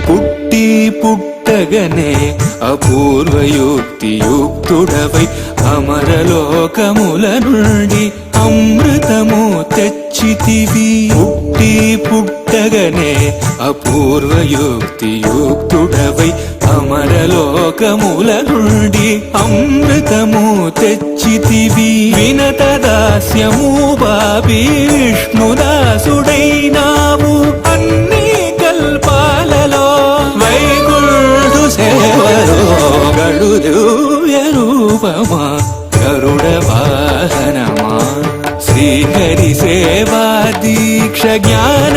పుట్టి పుట్టగనే అపూర్వయుక్తియుక్తుడవై అమరలోకముల నుండి అమృతము తెచ్చితివి. పుట్టి పుట్టగనే అపూర్వయుక్తియుక్తుడవై అమరలోకముల నుండి అమృతము తెచ్చితివి. వినత దాస్యము బాబి విష్ణుదాసుడైనావు అన్ని కల్పాలలో వైకుంఠు సేవలో గడుదివ్య రూపమా గరుడ వాహనమా శ్రీహరి సేవా దీక్ష జ్ఞాన